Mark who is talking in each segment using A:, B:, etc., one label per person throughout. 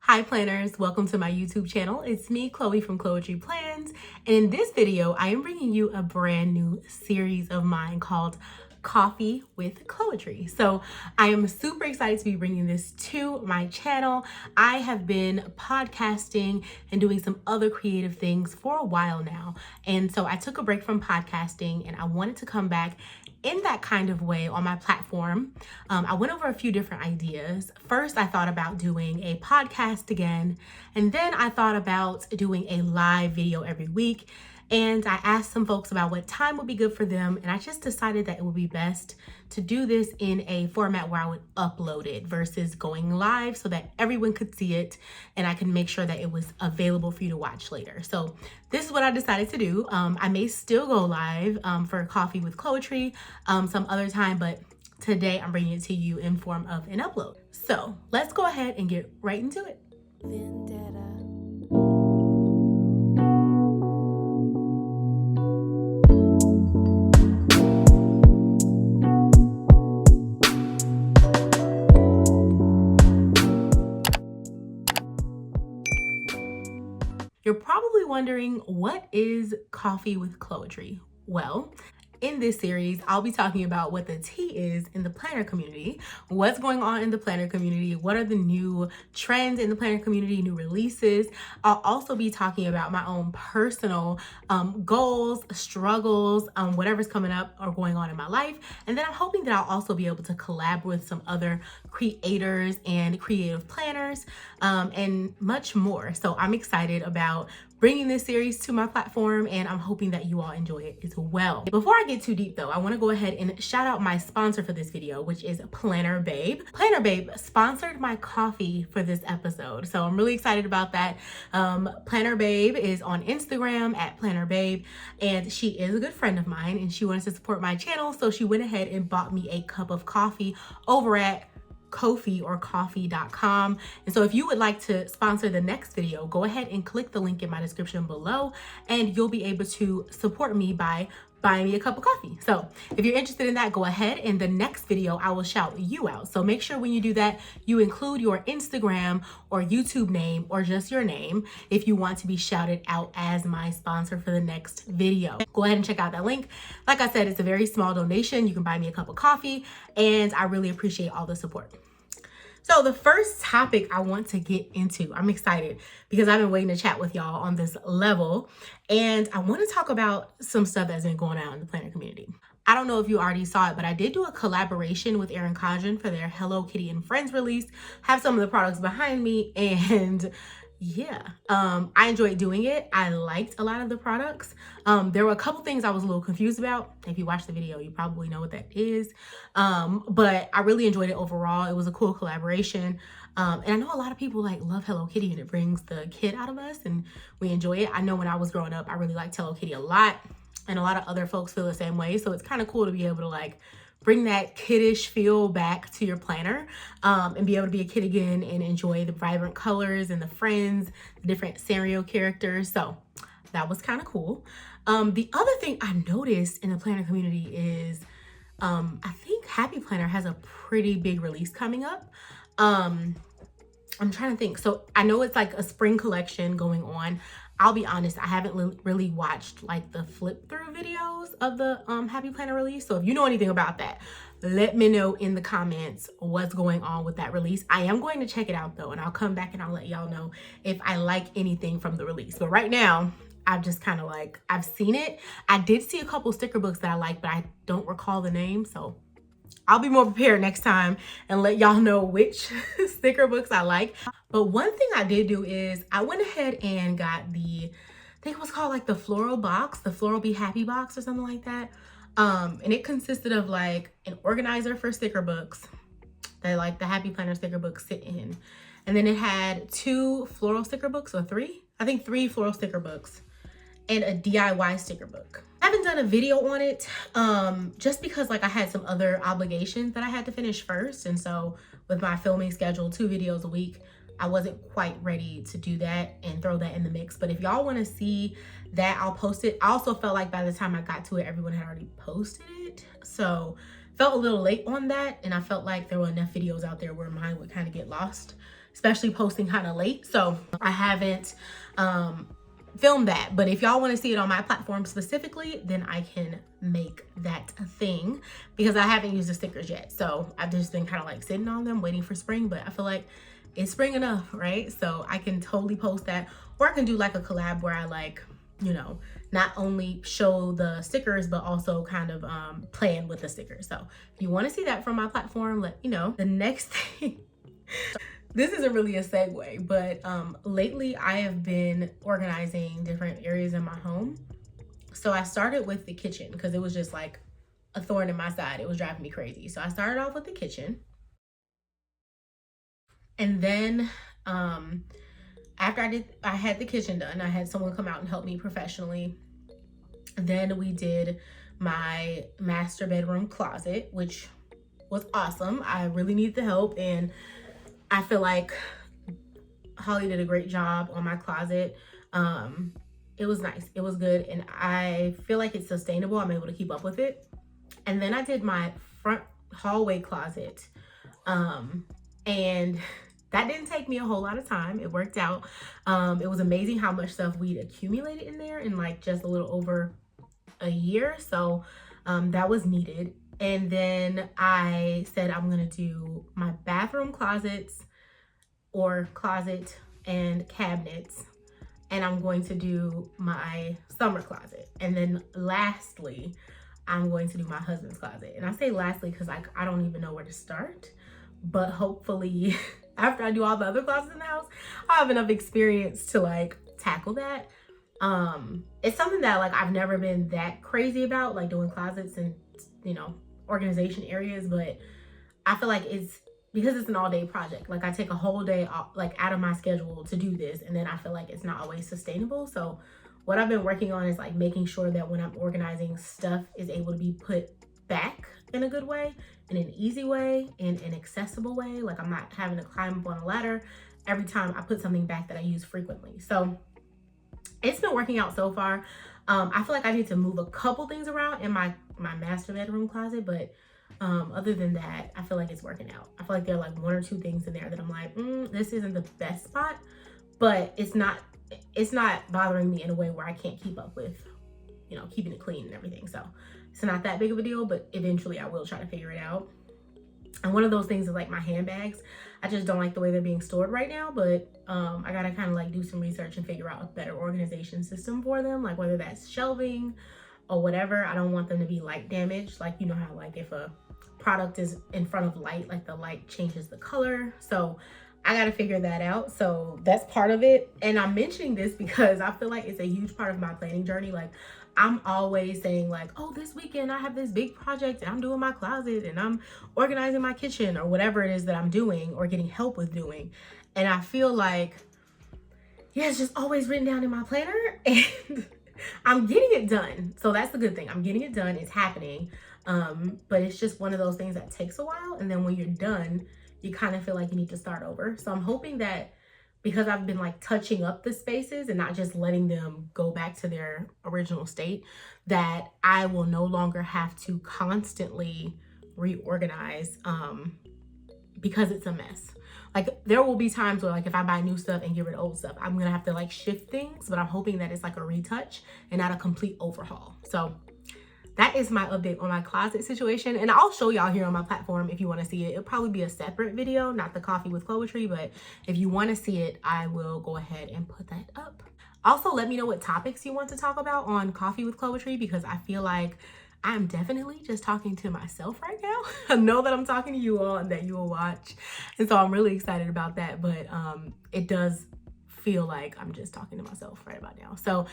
A: Hi planners, welcome to my YouTube channel. It's me, Chloe from Chloetry Plans, and in this video, I am bringing you a brand new series of mine called Coffee with Chloetry. So I am super excited to be bringing this to my channel. I have been podcasting and doing some other creative things for a while now, and so I took a break from podcasting and I wanted to come back in that kind of way on my platform. I went over a few different ideas. First, I thought about doing a podcast again, and then I thought about doing a live video every week. And I asked some folks about what time would be good for them, and I just decided that it would be best to do this in a format where I would upload it versus going live so that everyone could see it and I can make sure that it was available for you to watch later. So this is what I decided to do. I may still go live for Coffee with Chloetry some other time, but today I'm bringing it to you in form of an upload. So let's go ahead and get right into it. Vendetta. You're probably wondering, what is Coffee with Chloetry? Well, in this series, I'll be talking about what the tea is in the planner community, what's going on in the planner community, what are the new trends in the planner community, new releases. I'll also be talking about my own personal goals, struggles, whatever's coming up or going on in my life. And then I'm hoping that I'll also be able to collab with some other creators and creative planners and much more. So I'm excited about bringing this series to my platform, and I'm hoping that you all enjoy it as well. Before I get too deep though, I want to go ahead and shout out my sponsor for this video, which is Planner Babe. Planner Babe sponsored my coffee for this episode, so I'm really excited about that. Planner Babe is on Instagram at Planner Babe, and she is a good friend of mine, and she wanted to support my channel, so she went ahead and bought me a cup of coffee over at Ko-fi or coffee.com. And so if you would like to sponsor the next video, go ahead and click the link in my description below and you'll be able to support me by buying me a cup of coffee. So if you're interested in that, go ahead. In the next video, I will shout you out. So make sure when you do that, you include your Instagram or YouTube name or just your name if you want to be shouted out as my sponsor for the next video. Go ahead and check out that link. Like I said, it's a very small donation. You can buy me a cup of coffee, and I really appreciate all the support. So the first topic I want to get into, I'm excited because I've been waiting to chat with y'all on this level, and I want to talk about some stuff that's been going on in the planner community. I don't know if you already saw it, but I did do a collaboration with Erin Condren for their Hello Kitty and Friends release. Have some of the products behind me, and yeah, I enjoyed doing it. I liked a lot of the products. There were a couple things I was a little confused about. If you watch the video, you probably know what that is. But I really enjoyed it overall. It was a cool collaboration. And I know a lot of people love Hello Kitty, and it brings the kid out of us and we enjoy it. I know when I was growing up, I really liked Hello Kitty a lot, and a lot of other folks feel the same way. So it's kind of cool to be able to bring that kiddish feel back to your planner and be able to be a kid again and enjoy the vibrant colors and the friends, the different Sanrio characters. So that was kind of cool. The other thing I noticed in the planner community is I think Happy Planner has a pretty big release coming up. I'm trying to think. So I know it's like a spring collection going on. I'll be honest, I haven't really watched the flip through videos of the Happy Planner release. So if you know anything about that, let me know in the comments what's going on with that release. I am going to check it out though, and I'll come back and I'll let y'all know if I like anything from the release. But right now, I've just kind of I've seen it. I did see a couple sticker books that I like, but I don't recall the name. So I'll be more prepared next time and let y'all know which sticker books I like. But one thing I did do is I went ahead and got I think it was called the floral box, the Floral Be Happy box or something like that. And it consisted of an organizer for sticker books that the Happy Planner sticker books sit in. And then it had 2 floral sticker books, or 3? I think 3 floral sticker books and a DIY sticker book. I haven't done a video on it just because I had some other obligations that I had to finish first. And so with my filming schedule, 2 videos a week, I wasn't quite ready to do that and throw that in the mix. But if y'all want to see that, I'll post it. I also felt like by the time I got to it, everyone had already posted it. So felt a little late on that. And I felt like there were enough videos out there where mine would kind of get lost. especially posting kind of late. So I haven't filmed that. But if y'all want to see it on my platform specifically, then I can make that a thing, because I haven't used the stickers yet. So I've just been kind of like sitting on them waiting for spring, but I feel like it's spring enough, right? So I can totally post that, or I can do like a collab where I like, you know, not only show the stickers, but also kind of playing with the stickers. So if you want to see that from my platform, let me know. The next thing, this isn't really a segue, but lately I have been organizing different areas in my home. So I started with the kitchen because it was just like a thorn in my side. It was driving me crazy. So I started off with the kitchen. And then after I had the kitchen done, I had someone come out and help me professionally. Then we did my master bedroom closet, which was awesome. I really need the help, and I feel like Holly did a great job on my closet. It was nice, it was good, and I feel like it's sustainable. I'm able to keep up with it. And then I did my front hallway closet, and that didn't take me a whole lot of time. It worked out. It was amazing how much stuff we'd accumulated in there in like just a little over a year. So that was needed. And then I said I'm gonna do my bathroom closets, or closet and cabinets, and I'm going to do my summer closet. And then lastly, I'm going to do my husband's closet. And I say lastly because I don't even know where to start, but hopefully after I do all the other closets in the house, I have enough experience to like tackle that. It's something that like I've never been that crazy about, like doing closets and, you know, organization areas, but I feel like it's because it's an all-day project. Like I take a whole day off, like out of my schedule to do this, and then I feel like it's not always sustainable. So what I've been working on is like making sure that when I'm organizing, stuff is able to be put back in a good way, in an easy way, in an accessible way. Like I'm not having to climb up on a ladder every time I put something back that I use frequently. So it's been working out so far. I feel like I need to move a couple things around in my master bedroom closet, but other than that, I feel like it's working out. I feel like there are like one or two things in there that I'm like, this isn't the best spot, but it's not bothering me in a way where I can't keep up with, you know, keeping it clean and everything. So it's not that big of a deal, but eventually I will try to figure it out. And one of those things is like my handbags. I just don't like the way they're being stored right now, but I gotta kind of like do some research and figure out a better organization system for them, like whether that's shelving or whatever. I don't want them to be light damaged. Like, you know how like if a product is in front of light, like the light changes the color. So I got to figure that out. So that's part of it. And I'm mentioning this because I feel like it's a huge part of my planning journey. Like I'm always saying like, oh, this weekend I have this big project and I'm doing my closet and I'm organizing my kitchen or whatever it is that I'm doing or getting help with doing. And I feel like, yeah, it's just always written down in my planner and I'm getting it done. So that's the good thing. I'm getting it done. It's happening. But it's just one of those things that takes a while. And then when you're done, you kind of feel like you need to start over. So I'm hoping that because I've been like touching up the spaces and not just letting them go back to their original state, that I will no longer have to constantly reorganize because it's a mess. Like there will be times where like if I buy new stuff and get rid of old stuff, I'm gonna have to like shift things, but I'm hoping that it's like a retouch and not a complete overhaul. So that is my update on my closet situation, and I'll show y'all here on my platform if you want to see it. It'll probably be a separate video, not the coffee with Chloetry, but if you want to see it, I will go ahead and put that up. Also, let me know what topics you want to talk about on Coffee with Chloetry, because I feel like I'm definitely just talking to myself right now. I know that I'm talking to you all and that you will watch, and so I'm really excited about that, but it does feel like I'm just talking to myself right about now. So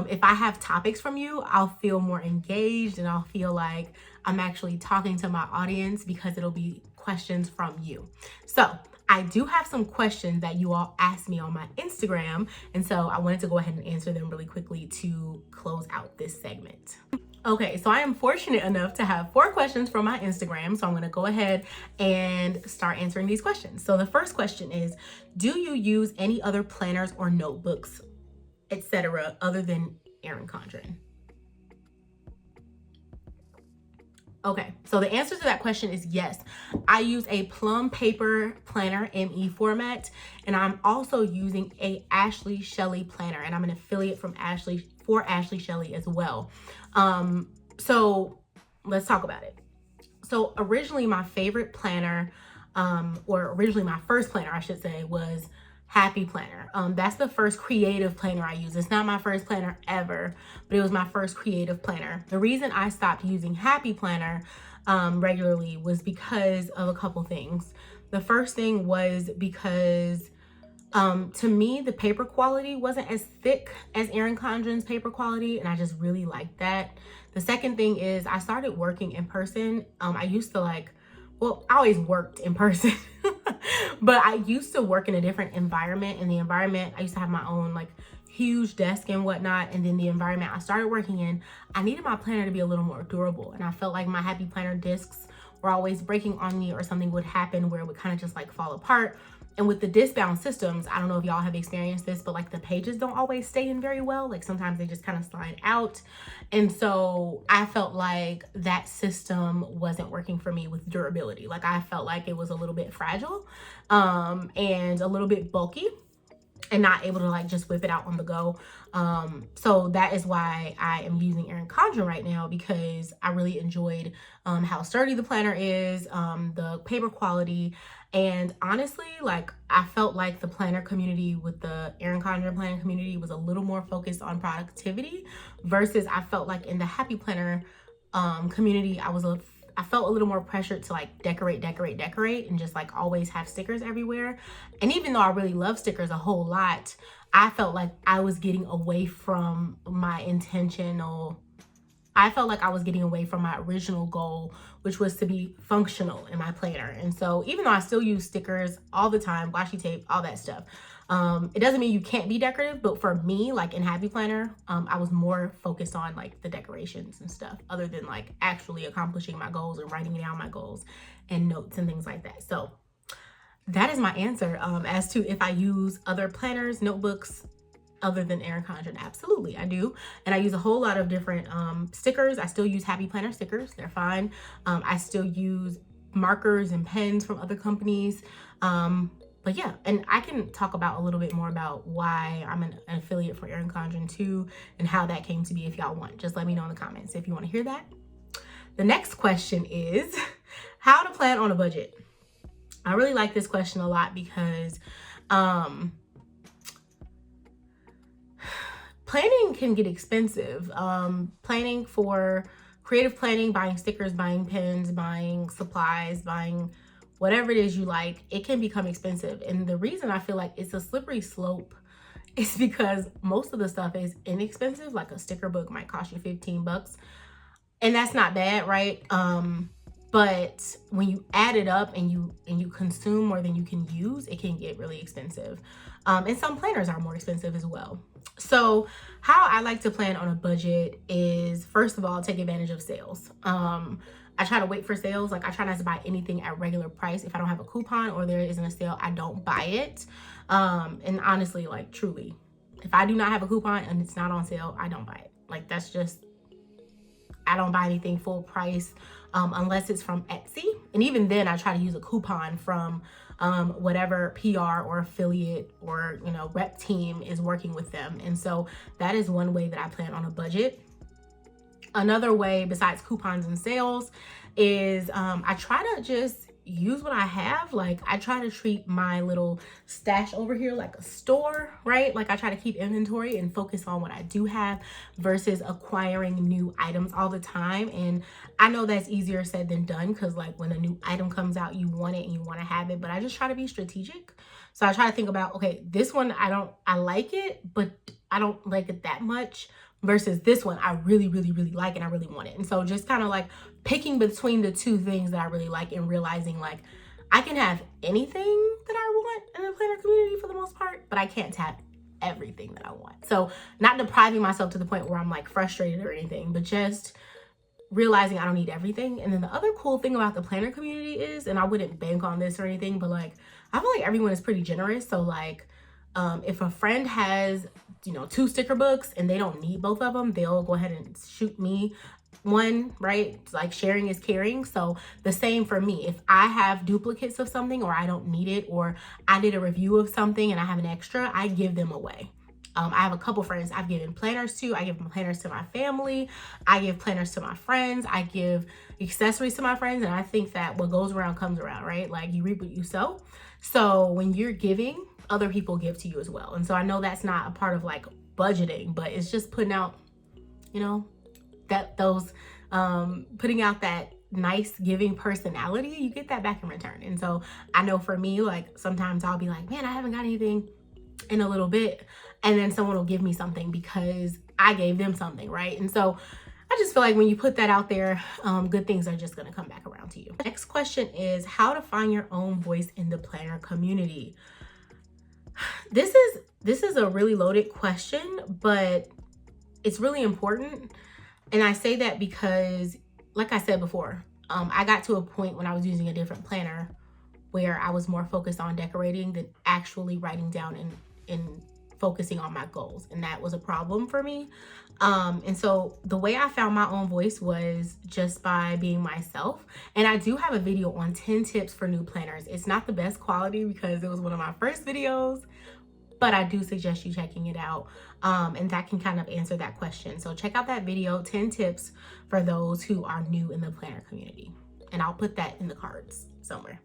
A: if I have topics from you, I'll feel more engaged and I'll feel like I'm actually talking to my audience because it'll be questions from you. So I do have some questions that you all asked me on my Instagram, and so I wanted to go ahead and answer them really quickly to close out this segment. Okay, so I am fortunate enough to have 4 questions from my Instagram, so I'm gonna go ahead and start answering these questions. So the first question is, do you use any other planners or notebooks, etc., other than Erin Condren? Okay, so the answer to that question is yes. I use a plum paper planner ME format, and I'm also using a Ashley Shelley planner, and I'm an affiliate from Ashley Shelley as well. So let's talk about it. So originally my favorite planner, or originally my first planner, I should say, was Happy Planner. That's the first creative planner I use. It's not my first planner ever, but it was my first creative planner. The reason I stopped using Happy Planner regularly was because of a couple things. The first thing was because to me, the paper quality wasn't as thick as Erin Condren's paper quality, and I just really liked that. The second thing is I started working in person. I used to I always worked in person, but I used to work in a different environment. In the environment, I used to have my own huge desk and whatnot. And then the environment I started working in, I needed my planner to be a little more durable. And I felt like my Happy Planner discs were always breaking on me, or something would happen where it would kind of just fall apart. And with the disc bound systems, I don't know if y'all have experienced this, but the pages don't always stay in very well. Sometimes they just kind of slide out. And so I felt like that system wasn't working for me with durability. I felt like it was a little bit fragile, and a little bit bulky, and not able to just whip it out on the go. So that is why I am using Erin Condren right now, because I really enjoyed how sturdy the planner is, the paper quality. And honestly, I felt like the planner community with the Erin Condren planner community was a little more focused on productivity, versus I felt like in the Happy Planner community, I felt a little more pressured to decorate, and just always have stickers everywhere. And even though I really love stickers a whole lot, I felt like I was getting away from my original goal, which was to be functional in my planner. And so even though I still use stickers all the time, washi tape, all that stuff, it doesn't mean you can't be decorative. But for me, in Happy Planner, I was more focused on the decorations and stuff, other than actually accomplishing my goals and writing down my goals and notes and things like that. So that is my answer. As to if I use other planners, notebooks, other than Erin Condren, absolutely I do. And I use a whole lot of different stickers. I still use Happy Planner stickers. They're fine. I still use markers and pens from other companies. But yeah, and I can talk about a little bit more about why I'm an affiliate for Erin Condren too, and how that came to be if y'all want. Just let me know in the comments if you want to hear that. The next question is how to plan on a budget. I really like this question a lot because planning can get expensive. Planning for creative planning, buying stickers, buying pens, buying supplies, buying whatever it is you like, it can become expensive. And the reason I feel like it's a slippery slope is because most of the stuff is inexpensive. A sticker book might cost you $15, and that's not bad, right? But when you add it up and you consume more than you can use, it can get really expensive. And some planners are more expensive as well. So how I like to plan on a budget is, first of all, take advantage of sales. I try to wait for sales. I try not to buy anything at regular price. If I don't have a coupon or there isn't a sale, I don't buy it. And honestly, truly, if I do not have a coupon and it's not on sale, I don't buy it. That's just, I don't buy anything full price unless it's from Etsy. And even then, I try to use a coupon from whatever PR or affiliate or rep team is working with them. And so that is one way that I plan on a budget. Another way besides coupons and sales is I try to just use what I have. I try to treat my little stash over here like a store, right? I try to keep inventory and focus on what I do have versus acquiring new items all the time. And I know that's easier said than done, because when a new item comes out, you want it and you want to have it. But I just try to be strategic. So I try to think about, okay, this one I like it, but I don't like it that much, versus this one I really, really, really like and I really want it. And so just kind of picking between the two things that I really like, and realizing I can have anything that I want in the planner community for the most part, but I can't have everything that I want. So not depriving myself to the point where I'm frustrated or anything, but just realizing I don't need everything. And then the other cool thing about the planner community is, and I wouldn't bank on this or anything, but I feel like everyone is pretty generous. So if a friend has 2 sticker books and they don't need both of them, they'll go ahead and shoot me one, right? It's like sharing is caring. So the same for me. If I have duplicates of something or I don't need it, or I did a review of something and I have an extra, I give them away. I have a couple friends I've given planners to. I give planners to my family. I give planners to my friends. I give accessories to my friends. And I think that what goes around comes around, right? Like you reap what you sow. So when you're giving, other people give to you as well. And so I know that's not a part of like budgeting, but it's just putting out, you know, that those putting out that nice giving personality, you get that back in return. And so I know for me, like sometimes I'll be like, man, I haven't got anything in a little bit, and then someone will give me something because I gave them something, right? And so I just feel like when you put that out there, good things are just going to come back around to you. Next question is how to find your own voice in the planner community. This is a really loaded question, but it's really important. And I say that because, like I said before, I got to a point when I was using a different planner where I was more focused on decorating than actually writing down and focusing on my goals. And that was a problem for me. And so the way I found my own voice was just by being myself. And I do have a video on 10 tips for new planners. It's not the best quality because it was one of my first videos, but I do suggest you checking it out. And that can kind of answer that question. So check out that video, 10 tips for those who are new in the planner community. And I'll put that in the cards somewhere.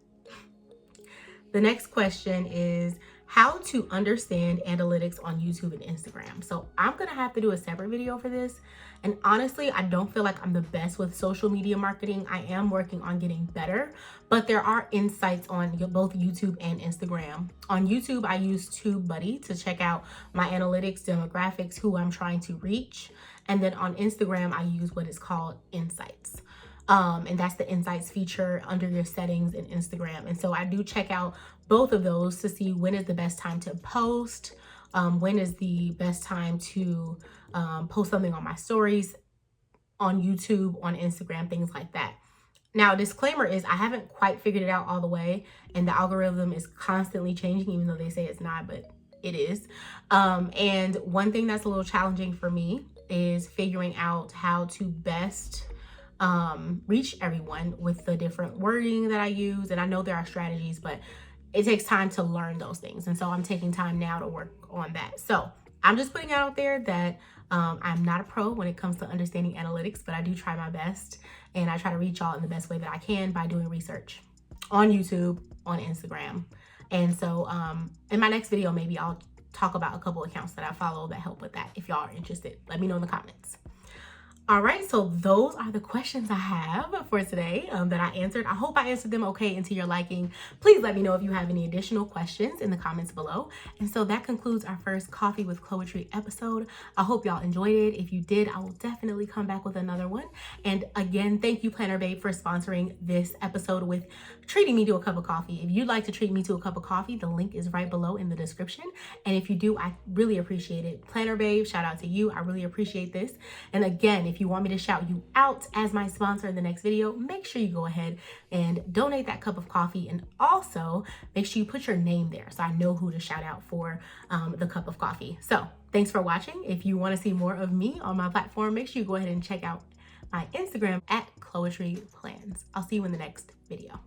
A: The next question is how to understand analytics on YouTube and Instagram. So I'm gonna have to do a separate video for this. And honestly, I don't feel like I'm the best with social media marketing. I am working on getting better, but there are insights on both YouTube and Instagram. On YouTube, I use TubeBuddy to check out my analytics, demographics, who I'm trying to reach. And then on Instagram, I use what is called Insights. And that's the Insights feature under your settings in Instagram. And so I do check out both of those to see when is the best time to post, when is the best time to post something on my stories, on YouTube, on Instagram, things like that. Now, disclaimer is I haven't quite figured it out all the way, and the algorithm is constantly changing, even though they say it's not, but it is. And one thing that's a little challenging for me is figuring out how to best reach everyone with the different wording that I use. And I know there are strategies, but it takes time to learn those things. And so I'm taking time now to work on that. So I'm just putting out there that I'm not a pro when it comes to understanding analytics, but I do try my best. And I try to reach y'all in the best way that I can by doing research on YouTube, on Instagram. And so in my next video, maybe I'll talk about a couple accounts that I follow that help with that. If y'all are interested, let me know in the comments. All right, so those are the questions I have for today that I answered. I hope I answered them okay and to your liking. Please let me know if you have any additional questions in the comments below. And so that concludes our first Coffee with Chloetry episode. I hope y'all enjoyed it. If you did, I will definitely come back with another one. And again, thank you, Planner Babe, for sponsoring this episode with treating me to a cup of coffee. If you'd like to treat me to a cup of coffee, the link is right below in the description. And if you do, I really appreciate it. Planner Babe, shout out to you. I really appreciate this. And again, if you want me to shout you out as my sponsor in the next video, make sure you go ahead and donate that cup of coffee. And also make sure you put your name there so I know who to shout out for the cup of coffee. So thanks for watching. If you want to see more of me on my platform, make sure you go ahead and check out my Instagram at Chloetry Plans. I'll see you in the next video.